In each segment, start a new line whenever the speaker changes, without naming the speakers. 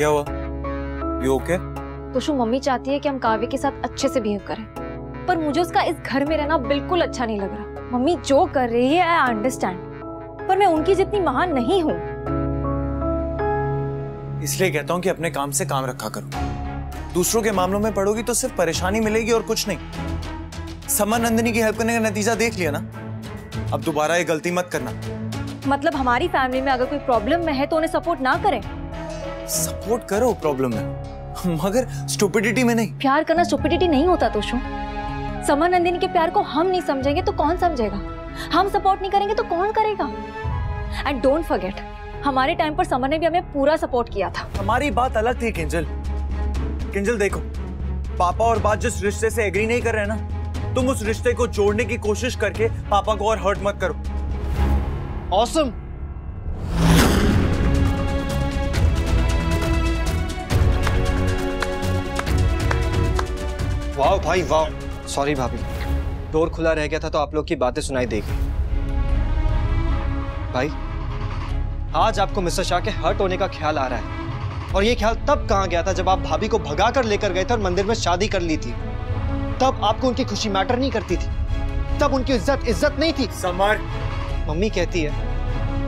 क्या हुआ? You okay?
Toshu, mummy चाहती है कि हम काव्य के साथ अच्छे से बिहेव करें, पर मुझे उसका इस घर में रहना बिल्कुल अच्छा नहीं लग रहा। मम्मी जो कर रही है आई अंडरस्टैंड, पर मैं उनकी जितनी महान नहीं हूँ।
इसलिए कहता हूँ कि अपने काम से काम रखा करो। दूसरों के मामलों में पड़ोगी तो सिर्फ परेशानी मिलेगी और कुछ नहीं। समर नंदिनी की हेल्प करने का नतीजा देख लिया ना, अब दोबारा ये गलती मत करना।
मतलब हमारी फैमिली में अगर कोई प्रॉब्लम में है तो उन्हें सपोर्ट ना करें?
सपोर्ट करो प्रॉब्लम में, मगर स्टुपिडिटी में नहीं।
प्यार करना स्टुपिडिटी नहीं होता तोशु। समर नंदिनी के प्यार को हम नहीं समझेंगे तो कौन समझेगा? हम सपोर्ट नहीं करेंगे तो कौन करेगा? एंड डोंट फॉरगेट, हमारे टाइम पर समर ने भी हमें पूरा सपोर्ट किया था।
हमारी बात अलग थी किंजल। किंजल देखो, पापा और बात जिस रिश्ते से एग्री नहीं कर रहे ना, तुम उस रिश्ते को जोड़ने की कोशिश करके पापा को और हर्ट मत करो।
ऑसम। वाह भाई वाह। सॉरी भाभी, डोर खुला रह गया था तो आप लोग की बातें सुनाई देगी। भाई, आज आपको मिस्टर शाह के हर्ट होने का ख्याल आ रहा है, और ये ख्याल तब कहाँ गया था जब आप भाभी को भगा कर लेकर गए थे और मंदिर में शादी कर ली थी। तब आपको उनकी खुशी मैटर नहीं करती थी, तब उनकी इज्जत नहीं थी।
समर,
मम्मी कहती है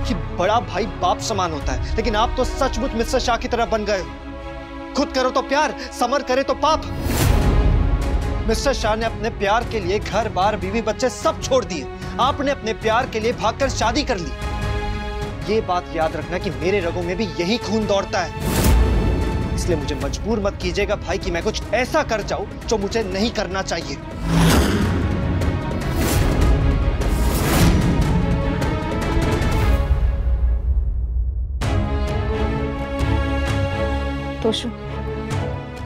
कि बड़ा भाई बाप समान होता है, लेकिन आप तो सचमुच मिस्टर शाह की तरह बन गए हो। खुद करो तो प्यार, समर करे तो पाप। मिस्टर शाह ने अपने प्यार के लिए घर बार बीवी बच्चे सब छोड़ दिए, आपने अपने प्यार के लिए भागकर शादी कर ली। ये बात याद रखना कि मेरे रगों में भी यही खून दौड़ता है, इसलिए मुझे मजबूर मत कीजिएगा भाई कि मैं कुछ ऐसा कर जाऊं जो मुझे नहीं करना चाहिए।
तोशु,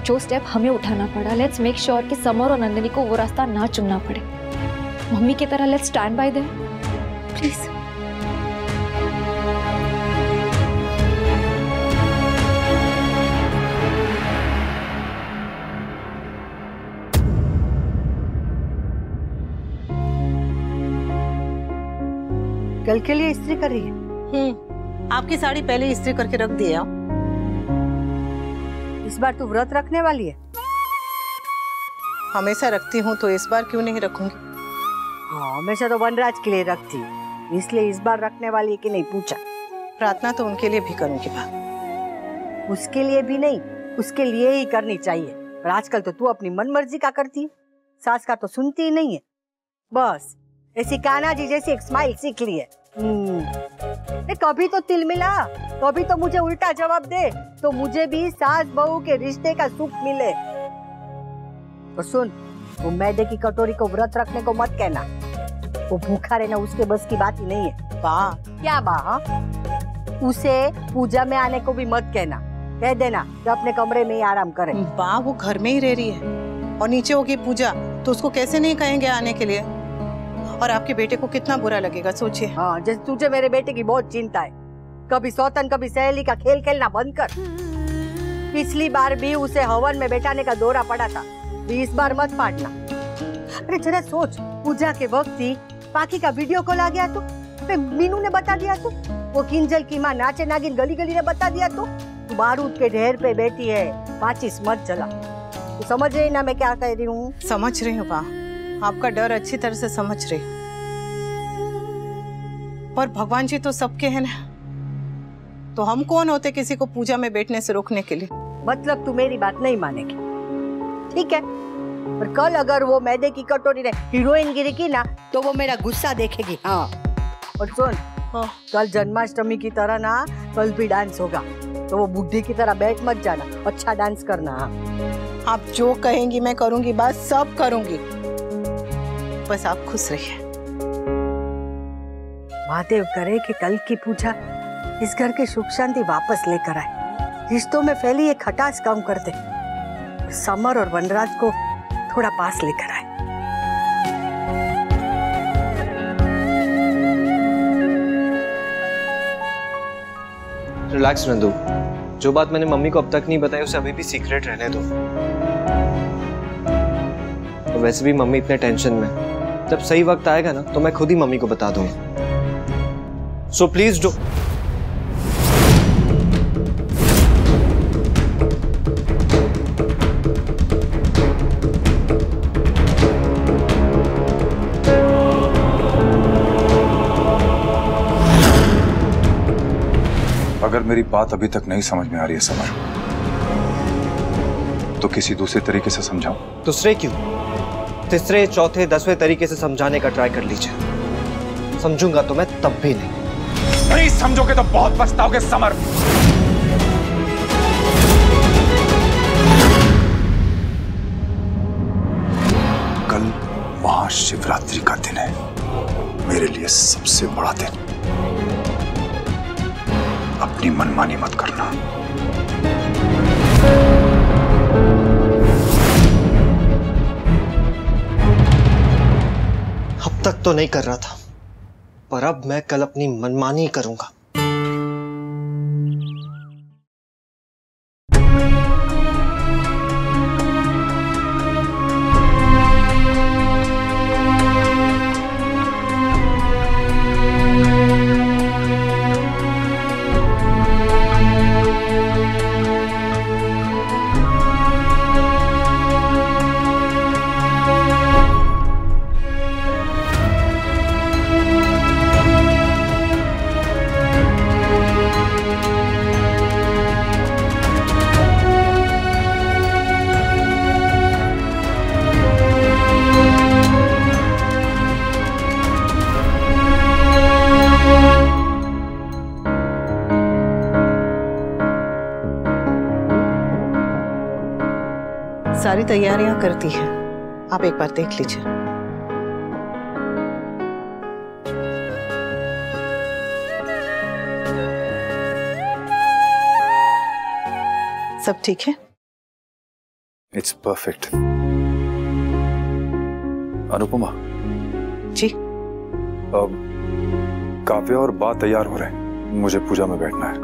जो स्टेप हमें उठाना पड़ा, लेट्स मेक श्योर कि समर और नंदिनी को वो रास्ता ना चुनना पड़े। मम्मी की तरह let's stand by them, please.
कल के लिए इस्त्री कर रही है?
आपकी साड़ी पहले इस्त्री करके रख दिया।
इस बार तू व्रत रखने वाली है?
हमेशा रखती हूँ तो इस बार क्यों नहीं रखूंगी?
हाँ, हमेशा तो वनराज के लिए रखती, इसलिए इस बार रखने वाली है कि नहीं पूछा।
प्रार्थना तो उनके लिए भी करूंगी बा।
उसके लिए भी नहीं, उसके लिए ही करनी चाहिए। पर आजकल तो तू अपनी मन मर्जी का करती है, सास का तो सुनती ही नहीं है। बस ऐसी कान्हा जी जैसी एक स्माइल सीख ली है। कभी तो तिल मिला, कभी तो मुझे उल्टा जवाब दे, तो मुझे भी सास बहू के रिश्ते का सुख मिले। और सुन, वो मैदे की कटोरी को व्रत रखने को मत कहना, वो भूखा रहना उसके बस की बात ही नहीं है। बा क्या बा? उसे पूजा में आने को भी मत कहना, कह देना कि अपने कमरे में ही आराम करे।
बा वो घर में ही रह रही है और नीचे होगी पूजा, तो उसको कैसे नहीं कहेंगे आने के लिए? और आपके बेटे को कितना बुरा लगेगा सोचिए।
हाँ, जैसे तुझे मेरे बेटे की बहुत चिंता है। कभी सौतन कभी सहेली का खेल खेलना बंद कर। पिछली बार भी उसे हवन में बैठाने का दौरा पड़ा था, इस बार मत पाटना। अरे जरा सोच, पूजा के वक्त ही पाकी का वीडियो कॉल आ गया तो मीनू ने बता दिया तो, वो किंजल की माँ नाचे नागिन गली गली ने बता दिया तो, तू बारूद के ढेर पे बैठी है, माचिस मत जला। तू समझ रही ना मैं क्या कह रही हूँ?
समझ रही हूँ बा, आपका डर अच्छी तरह से समझ रही हूँ, पर भगवान जी तो सबके हैं ना, तो हम कौन होते किसी को पूजा में बैठने से रोकने के लिए?
मतलब तू मेरी बात नहीं मानेगी, ठीक है? पर कल अगर वो मैदे की कटोरी ने हीरोइन गिरी की ना, तो वो मेरा गुस्सा देखेगी। हाँ, और सुन, कल जन्माष्टमी की तरह ना कल भी डांस होगा, तो वो बुढ़ी की तरह बैठ मत जाना, अच्छा डांस करना।
आप जो कहेंगी मैं करूंगी, बस सब करूंगी, बस आप खुश रहिए।
महादेव करे कि कल की पूजा इस घर के सुख शांति वापस लेकर आए, रिश्तों में फैली ये खटास कम कर दे, समर और वनराज को थोड़ा पास लेकर आए।
रिलैक्स नंदू, जो बात मैंने मम्मी को अब तक नहीं बताई उसे अभी भी सीक्रेट रहने दो। तो वैसे भी मम्मी इतने टेंशन में, जब सही वक्त आएगा ना तो मैं खुद ही मम्मी को बता दूंगा। So please do.
अगर मेरी बात अभी तक नहीं समझ में आ रही है समर, तो किसी दूसरे तरीके से समझाऊं?
दूसरे क्यों, तीसरे, चौथे, 10वें तरीके से समझाने का ट्राई कर लीजिए। समझूंगा तो मैं तब भी नहीं
समझोगे तो बहुत पछताओगे समर। कल महाशिवरात्रि का दिन है, मेरे लिए सबसे बड़ा दिन। अपनी मनमानी मत करना।
अब तक तो नहीं कर रहा था, पर अब मैं कल अपनी मनमानी करूंगा।
सारी तैयारियां करती है, आप एक बार देख लीजिए। सब ठीक है?
It's perfect. अनुपमा
जी।
अब काव्य और बा तैयार हो रहे हैं, मुझे पूजा में बैठना है।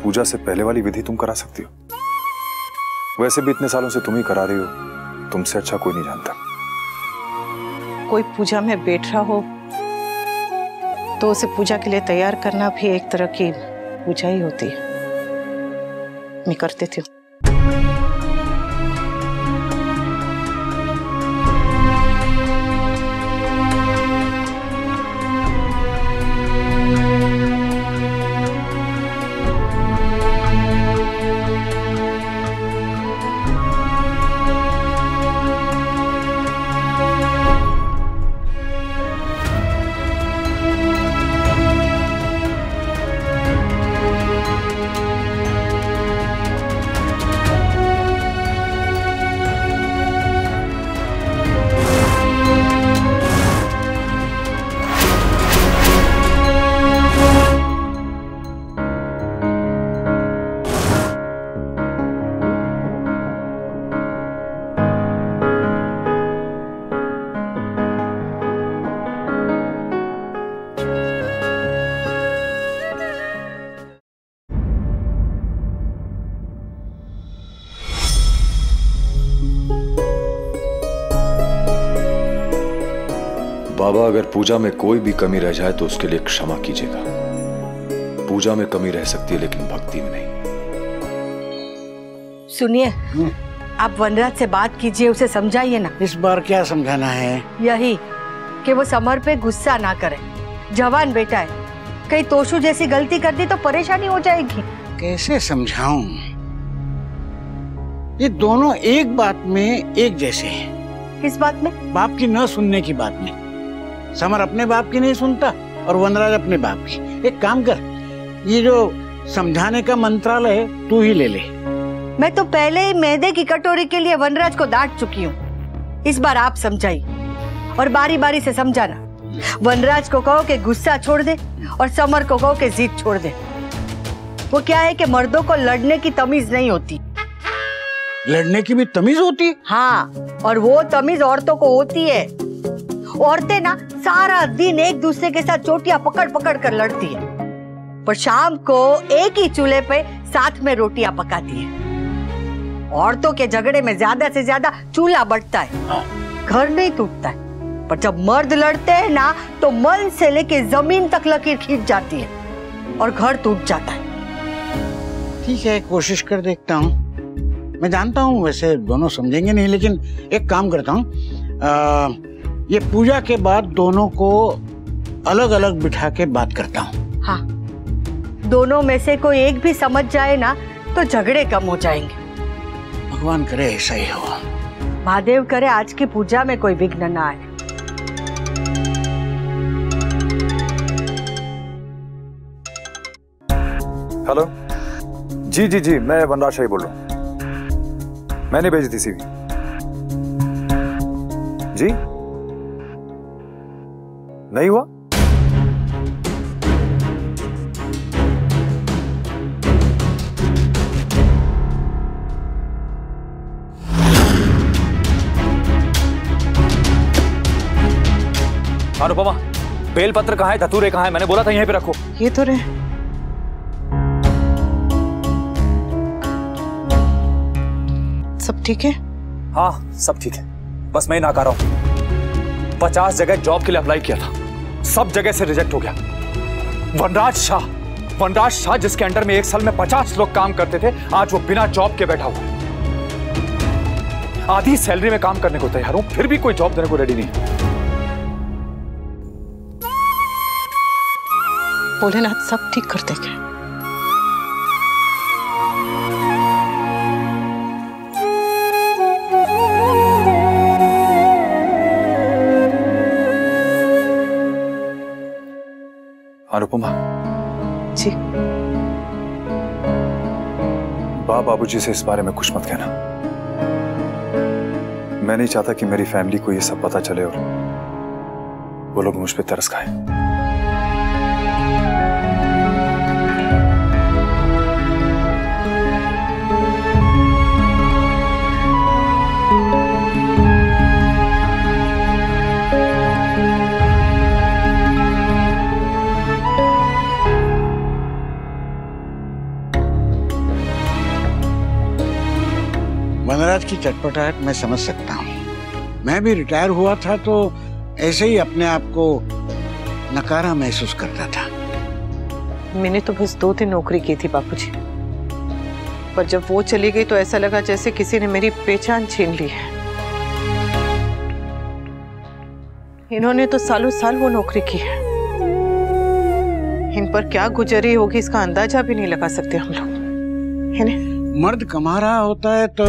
पूजा से पहले वाली विधि तुम करा सकती हो। वैसे भी इतने सालों से तुम ही करा रही हो, तुमसे अच्छा कोई नहीं जानता।
कोई पूजा में बैठ रहा हो तो उसे पूजा के लिए तैयार करना भी एक तरह की पूजा ही होती है। मैं कर देती हूँ।
बाबा, अगर पूजा में कोई भी कमी रह जाए तो उसके लिए क्षमा कीजिएगा। पूजा में कमी रह सकती है लेकिन भक्ति में नहीं।
सुनिए, आप वनराज से बात कीजिए, उसे समझाइए ना।
इस बार क्या समझाना है?
यही कि वो समर पे गुस्सा ना करे। जवान बेटा है, कहीं तोशु जैसी गलती कर दी तो परेशानी हो जाएगी।
कैसे समझाऊं? ये दोनों एक बात में एक जैसे हैं।
किस बात में?
बाप की न सुनने की बात में। समर अपने बाप की नहीं सुनता और वनराज अपने बाप की। एक काम कर, ये जो समझाने का मंत्रालय है तू ही ले ले।
मैं तो पहले ही मैदे की कटोरी के लिए वनराज को डांट चुकी हूँ। इस बार आप समझाइए और बारी बारी से समझाना। वनराज को कहो कि गुस्सा छोड़ दे और समर को कहो कि जिद छोड़ दे। वो क्या है कि मर्दों को लड़ने की तमीज नहीं होती।
लड़ने की भी तमीज होती है?
हाँ, और वो तमीज औरतों को होती है। औरतें ना सारा दिन एक दूसरे के साथ चोटियां पकड़ पकड़ कर लड़ती है, पर शाम को एक ही चूल्हे पे साथ में रोटियां पकाती है। औरतों के झगड़े में ज्यादा से ज्यादा चूल्हा बढ़ता है, घर नहीं टूटता है। पर जब मर्द लड़ते हैं ना तो मन से लेके जमीन तक लकीर खींच जाती है और घर टूट जाता है।
ठीक है, कोशिश कर देखता हूँ। मैं जानता हूँ वैसे दोनों समझेंगे नहीं, लेकिन एक काम करता हूँ, ये पूजा के बाद दोनों को अलग अलग बिठा के बात करता हूँ।
हाँ, दोनों में से कोई एक भी समझ जाए ना तो झगड़े कम हो जाएंगे।
भगवान करे ऐसा ही हो।
महादेव करे आज की पूजा में कोई विघ्न ना आए।
हेलो, जी, मैं वनराज शाही बोल रहा हूँ। मैंने भेजी थी सीवी। जी नहीं हुआ?
अनुपमा, बेलपत्र कहाँ है, धतूरे कहाँ है? मैंने बोला था यहीं पे रखो।
ये तो रहे। सब ठीक है?
हाँ सब ठीक है, बस मैं नाकारा हूं। 50 जगह जॉब के लिए अप्लाई किया था, सब जगह से रिजेक्ट हो गया। वनराज शाह जिसके अंडर में एक साल में 50 लोग काम करते थे, आज वो बिना जॉब के बैठा हुआ। आधी सैलरी में काम करने को तैयार हूं, फिर भी कोई जॉब देने को रेडी नहीं।
भोलेनाथ सब ठीक कर देंगे।
अनुपमा
जी,
बाबूजी से इस बारे में कुछ मत कहना। मैं नहीं चाहता कि मेरी फैमिली को ये सब पता चले और वो लोग मुझ पे तरस खाएं।
वनराज की चटपटाहट मैं समझ सकता हूँ। मैं भी रिटायर हुआ था तो ऐसे ही अपने आप को नकारा महसूस करता था।
मैंने तो बस 2 दिन नौकरी की थी बापूजी, पर जब वो चली गई तो ऐसा लगा जैसे किसी ने मेरी पहचान छीन ली है। इन्होंने तो सालों साल वो नौकरी की है। इन पर क्या गुजरी होगी इसका अंदाजा भी नहीं लगा सकते हम लोग, है ना?
मर्द कमा रहा होता है तो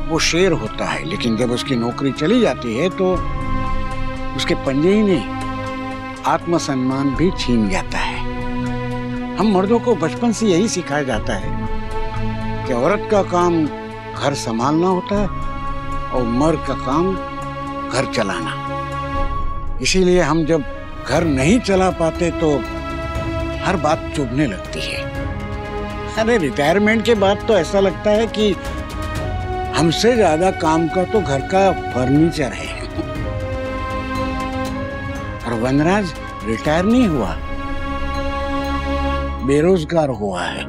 वो शेर होता है, लेकिन जब उसकी नौकरी चली जाती है तो उसके पंजे ही नहीं आत्मसम्मान भी छीन जाता है। हम मर्दों को बचपन से यही सिखाया जाता है कि औरत का काम घर संभालना होता है और मर्द का काम घर चलाना। इसीलिए हम जब घर नहीं चला पाते तो हर बात चुभने लगती है। अरे रिटायरमेंट के बाद तो ऐसा लगता है कि हमसे ज्यादा काम का तो घर का फर्नीचर है। और वनराज रिटायर नहीं हुआ, बेरोजगार हुआ है।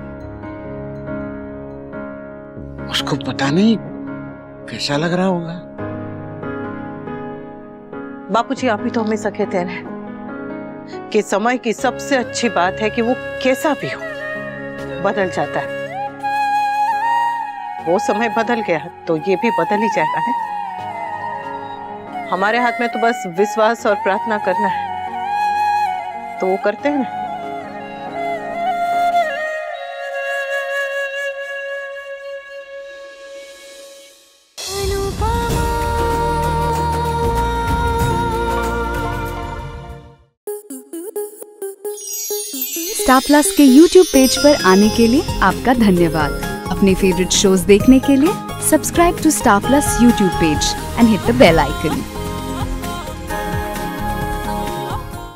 उसको पता नहीं कैसा लग रहा होगा।
बापूजी आप ही तो हमेशा कहते हैं कि समय की सबसे अच्छी बात है कि वो कैसा भी हो बदल जाता है। वो समय बदल गया तो ये भी बदल ही जाएगा है। हमारे हाथ में तो बस विश्वास और प्रार्थना करना है, तो वो करते हैं ना।
स्टार प्लस के YouTube पेज पर आने के लिए आपका धन्यवाद। अपने फेवरेट शोज देखने के लिए subscribe to Star Plus YouTube page and hit the bell icon.